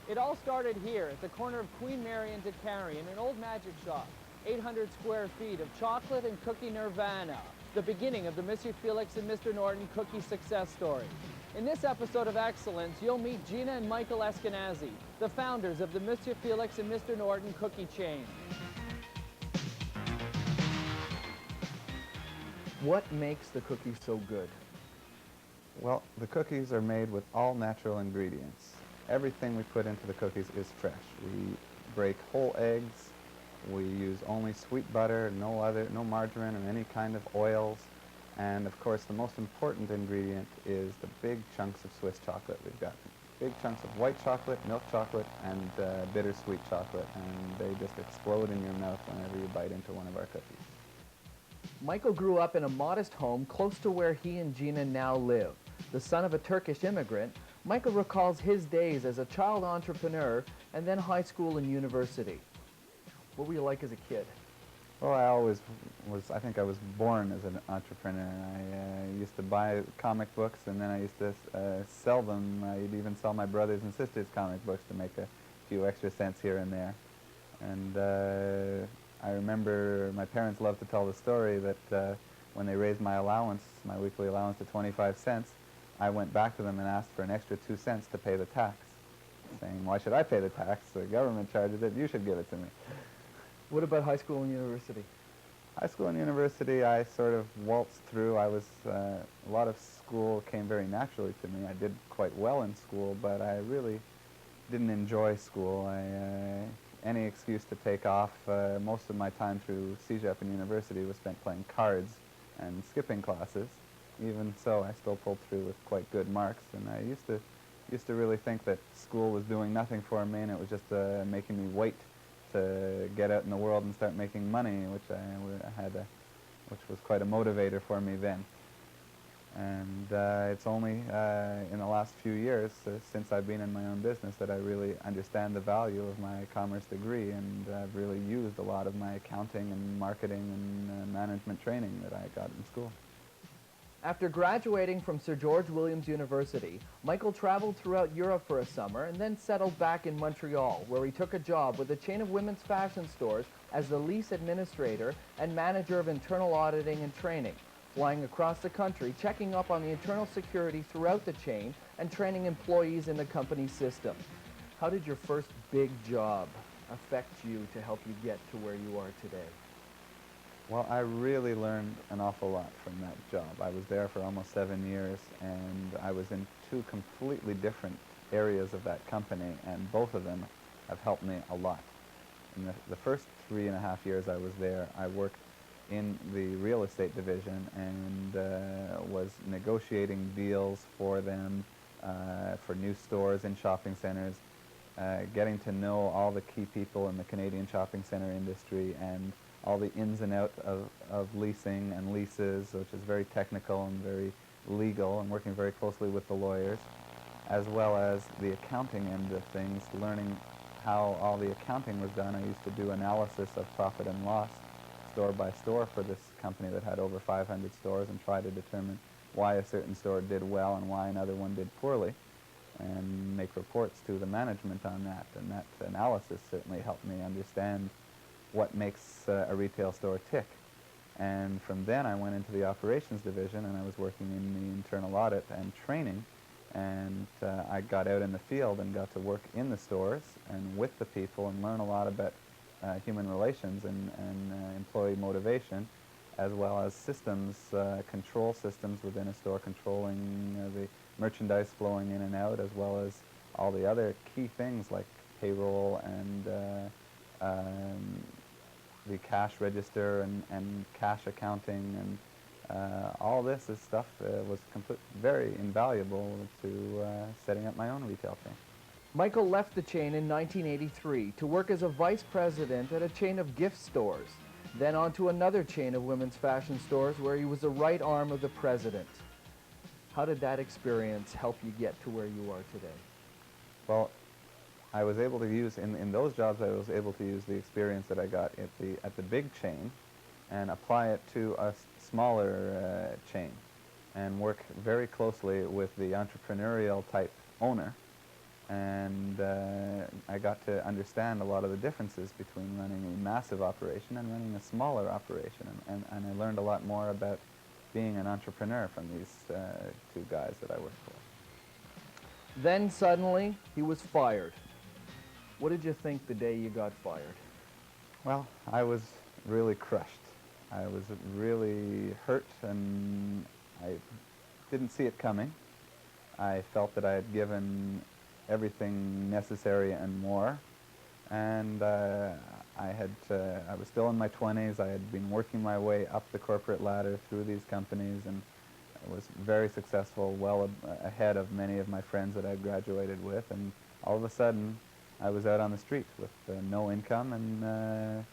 It all started here at the corner of Queen Mary and DeCarry in an old magic shop. 800 square feet of chocolate and cookie nirvana. The beginning of the Monsieur Felix and Mr. Norton cookie success story. In this episode of Excellence, you'll meet Gina and Michael Eskenazi, the founders of the Monsieur Felix and Mr. Norton cookie chain. What makes the cookie so good? Well, the cookies are made with all natural ingredients. Everything we put into the cookies is fresh. We break whole eggs. We use only sweet butter, no margarine or any kind of oils. And of course, the most important ingredient is the big chunks of Swiss chocolate. We've got big chunks of white chocolate, milk chocolate, and bittersweet chocolate. And they just explode in your mouth whenever you bite into one of our cookies. Michael grew up in a modest home close to where he and Gina now live. The son of a Turkish immigrant, Michael recalls his days as a child entrepreneur and then high school and university. What were you like as a kid? Well, I think I was born as an entrepreneur. I used to buy comic books, and then I used to sell them. I'd even sell my brothers and sisters comic books to make a few extra cents here and there. And I remember my parents loved to tell the story that when they raised my allowance, my weekly allowance to 25 cents, I went back to them and asked for an extra 2 cents to pay the tax, saying, why should I pay the tax? The government charges it, you should give it to me. What about high school and university? High school and university, I sort of waltzed through. A lot of school came very naturally to me. I did quite well in school, but I really didn't enjoy school. Any excuse to take off. Most of my time through CEGEP and university was spent playing cards and skipping classes. Even so, I still pulled through with quite good marks, and I used to really think that school was doing nothing for me, and it was just making me wait to get out in the world and start making money, which which was quite a motivator for me then. And it's only in the last few years, since I've been in my own business, that I really understand the value of my commerce degree, and I've really used a lot of my accounting and marketing and management training that I got in school. After graduating from Sir George Williams University, Michael traveled throughout Europe for a summer and then settled back in Montreal, where he took a job with a chain of women's fashion stores as the lease administrator and manager of internal auditing and training, flying across the country, checking up on the internal security throughout the chain and training employees in the company system. How did your first big job affect you to help you get to where you are today? Well, I really learned an awful lot from that job. I was there for almost 7 years, and I was in 2 completely different areas of that company, and both of them have helped me a lot. In the first 3.5 years I was there, I worked in the real estate division and was negotiating deals for them for new stores in shopping centers, getting to know all the key people in the Canadian shopping center industry and all the ins and outs of leasing and leases, which is very technical and very legal, and working very closely with the lawyers, as well as the accounting end of things, learning how all the accounting was done. I used to do analysis of profit and loss store by store for this company that had over 500 stores, and try to determine why a certain store did well and why another one did poorly, and make reports to the management on that. And that analysis certainly helped me understand what makes a retail store tick. And from then I went into the operations division, and I was working in the internal audit and training, and I got out in the field and got to work in the stores and with the people and learn a lot about human relations and employee motivation, as well as systems, control systems within a store, controlling the merchandise flowing in and out, as well as all the other key things like payroll and the cash register and cash accounting, and all this is stuff was very invaluable to setting up my own retail chain. Michael left the chain in 1983 to work as a vice president at a chain of gift stores, then on to another chain of women's fashion stores where he was the right arm of the president. How did that experience help you get to where you are today? Well, I was able to use, in those jobs, I was able to use the experience that I got at the big chain and apply it to a smaller chain, and work very closely with the entrepreneurial type owner And I got to understand a lot of the differences between running a massive operation and running a smaller operation. And I learned a lot more about being an entrepreneur from these two guys that I worked for. Then suddenly, he was fired. What did you think the day you got fired? Well, I was really crushed. I was really hurt, and I didn't see it coming. I felt that I had given everything necessary and more, and I was still in my 20s. I had been working my way up the corporate ladder through these companies, and I was very successful, well ahead of many of my friends that I graduated with, and all of a sudden I was out on the street with no income and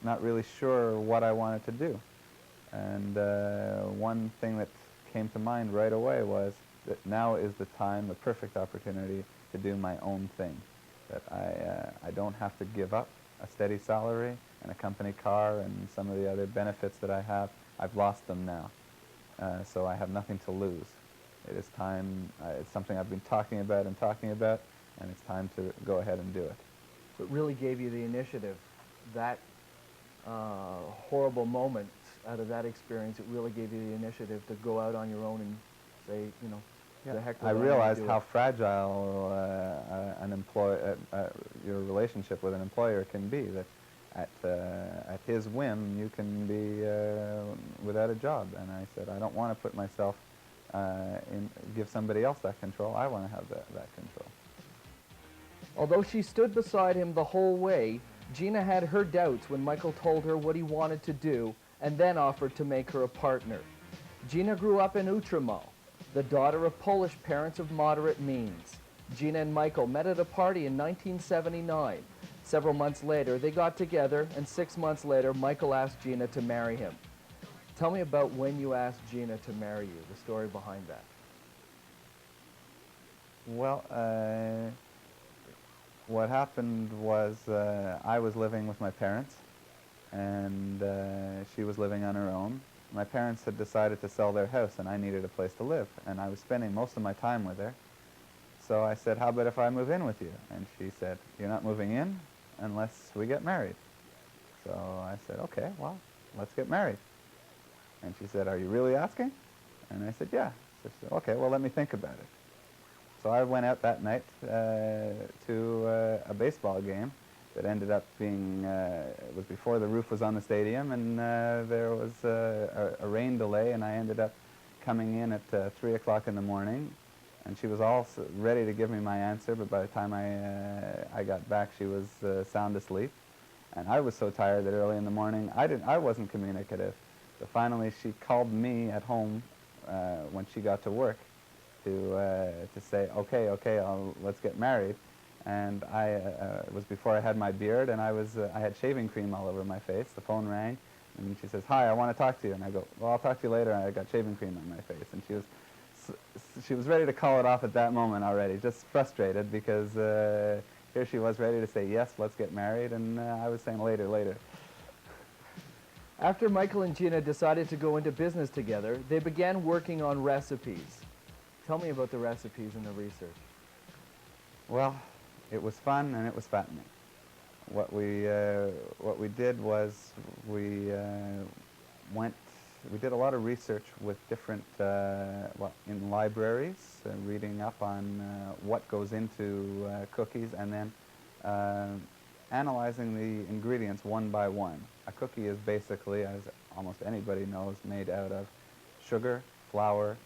not really sure what I wanted to do. And one thing that came to mind right away was that now is the time, the perfect opportunity to do my own thing. That I don't have to give up a steady salary and a company car and some of the other benefits that I have. I've lost them now. So I have nothing to lose. It is time, it's something I've been talking about, and it's time to go ahead and do it. So it really gave you the initiative. That horrible moment, out of that experience, it really gave you the initiative to go out on your own and say, you know, the heck with I it, realized do how it. fragile your relationship with an employer can be. That at his whim, you can be without a job. And I said, I don't want to put myself give somebody else that control. I want to have that control. Although she stood beside him the whole way, Gina had her doubts when Michael told her what he wanted to do and then offered to make her a partner. Gina grew up in Utramo, the daughter of Polish parents of moderate means. Gina and Michael met at a party in 1979. Several months later, they got together, and 6 months later, Michael asked Gina to marry him. Tell me about when you asked Gina to marry you, the story behind that. Well, what happened was I was living with my parents, and she was living on her own. My parents had decided to sell their house, and I needed a place to live, and I was spending most of my time with her. So I said, how about if I move in with you? And she said, you're not moving in unless we get married. So I said, okay, well, let's get married. And she said, are you really asking? And I said, yeah. So she said, okay, well, let me think about it. So I went out that night to a baseball game that ended up being, it was before the roof was on the stadium, and there was a rain delay, and I ended up coming in at 3 o'clock in the morning, and she was all ready to give me my answer, but by the time I got back, she was sound asleep. And I was so tired that early in the morning, I wasn't communicative. So finally, she called me at home when she got to work to say, okay, let's get married. And it was before I had my beard, and I had shaving cream all over my face. The phone rang, and she says, hi, I want to talk to you. And I go, well, I'll talk to you later. And I got shaving cream on my face. And she was ready to call it off at that moment already, just frustrated because here she was ready to say, yes, let's get married. And I was saying later. After Michael and Gina decided to go into business together, they began working on recipes. Tell me about the recipes and the research. Well, it was fun and it was fattening. What we did was we did a lot of research with different in libraries, reading up on what goes into cookies, and then analyzing the ingredients one by one. A cookie is basically, as almost anybody knows, made out of sugar, flour,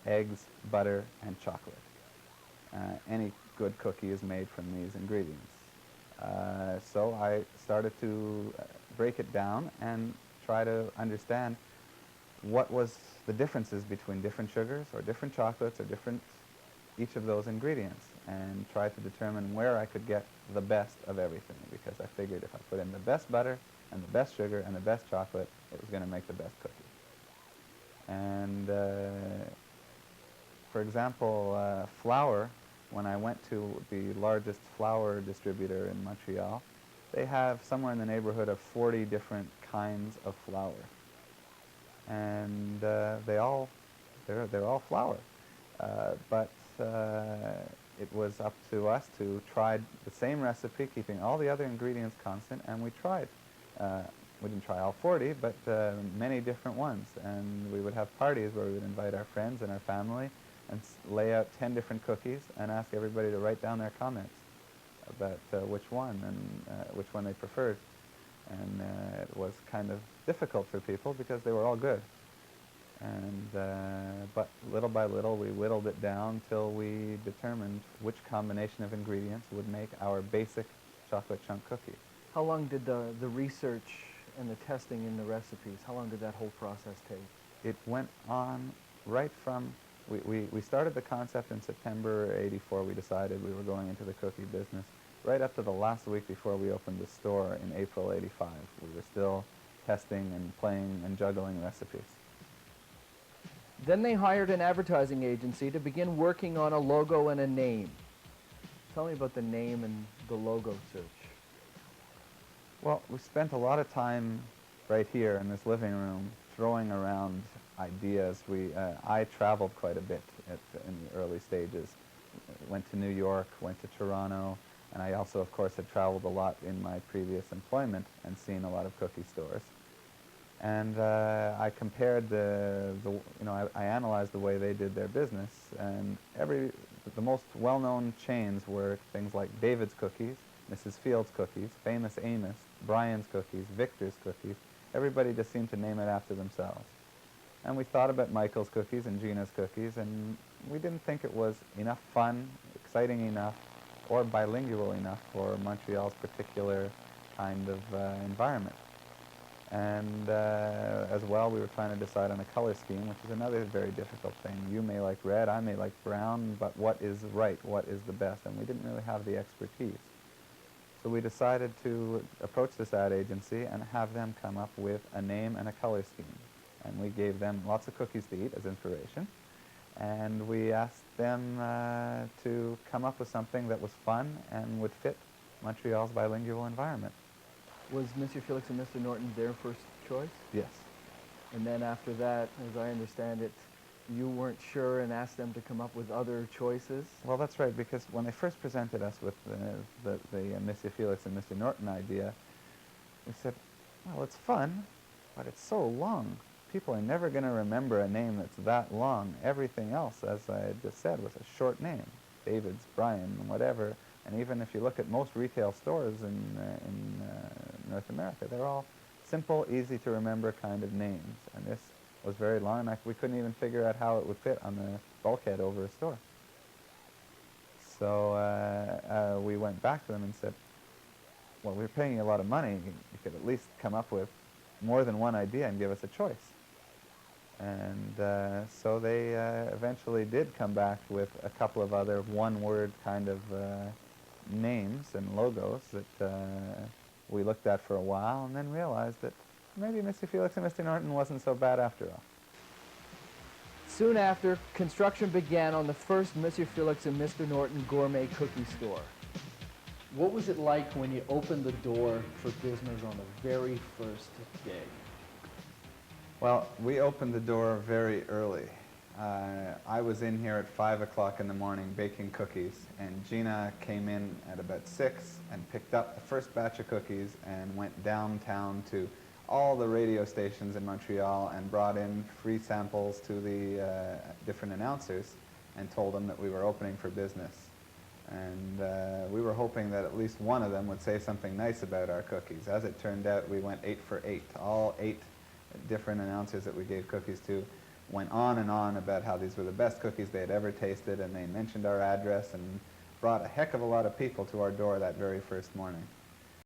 eggs, butter, and chocolate. Any good cookie is made from these ingredients. So I started to break it down and try to understand what was the differences between different sugars or different chocolates or each of those ingredients, and try to determine where I could get the best of everything, because I figured if I put in the best butter and the best sugar and the best chocolate, it was going to make the best cookie. And for example, flour, when I went to the largest flour distributor in Montreal, they have somewhere in the neighborhood of 40 different kinds of flour. And they're all flour. But it was up to us to try the same recipe, keeping all the other ingredients constant, and we tried. We didn't try all 40, but many different ones. And we would have parties where we would invite our friends and our family and lay out 10 different cookies and ask everybody to write down their comments about which one and which one they preferred. And it was kind of difficult for people because they were all good. And but little by little we whittled it down till we determined which combination of ingredients would make our basic chocolate chunk cookie. How long did the research and the testing in the recipes, how long did that whole process take? It went on right from, we started the concept in September '84. We decided we were going into the cookie business. Right up to the last week before we opened the store in April '85. We were still testing and playing and juggling recipes. Then they hired an advertising agency to begin working on a logo and a name. Tell me about the name and the logo search. Well, we spent a lot of time right here in this living room throwing around ideas. I traveled quite a bit in the early stages. Went to New York, went to Toronto, and I also, of course, had traveled a lot in my previous employment and seen a lot of cookie stores. And I compared I analyzed the way they did their business, and the most well-known chains were things like David's Cookies, Mrs. Fields Cookies, Famous Amos, Brian's Cookies, Victor's Cookies. Everybody just seemed to name it after themselves. And we thought about Michael's Cookies and Gina's Cookies, and we didn't think it was enough fun, exciting enough, or bilingual enough for Montreal's particular kind of environment. And as well, we were trying to decide on a color scheme, which is another very difficult thing. You may like red, I may like brown, but what is right, what is the best? And we didn't really have the expertise. So we decided to approach this ad agency and have them come up with a name and a color scheme. And we gave them lots of cookies to eat as inspiration. And we asked them to come up with something that was fun and would fit Montreal's bilingual environment. Was Monsieur Felix and Mr. Norton their first choice? Yes. And then after that, as I understand it, you weren't sure and asked them to come up with other choices? Well, that's right, because when they first presented us with the Monsieur Felix and Mr. Norton idea, we said, well, it's fun, but it's so long. People are never going to remember a name that's that long. Everything else, as I just said, was a short name. David's, Brian, whatever. And even if you look at most retail stores in North America, they're all simple, easy to remember kind of names. And this was very long, and we couldn't even figure out how it would fit on the bulkhead over a store. So we went back to them and said, well, we're paying you a lot of money. You could at least come up with more than one idea and give us a choice. And so they eventually did come back with a couple of other one-word kind of names and logos that we looked at for a while and then realized that maybe Mr. Felix and Mr. Norton wasn't so bad after all. Soon after, construction began on the first Monsieur Felix and Mr. Norton gourmet cookie store. What was it like when you opened the door for business on the very first day? Well, we opened the door very early. I was in here at 5 o'clock in the morning baking cookies, and Gina came in at about 6 and picked up the first batch of cookies and went downtown to all the radio stations in Montreal and brought in free samples to the different announcers and told them that we were opening for business. And we were hoping that at least one of them would say something nice about our cookies. As it turned out, we went 8 for 8. All 8 different announcers that we gave cookies to went on and on about how these were the best cookies they had ever tasted, and they mentioned our address and brought a heck of a lot of people to our door that very first morning.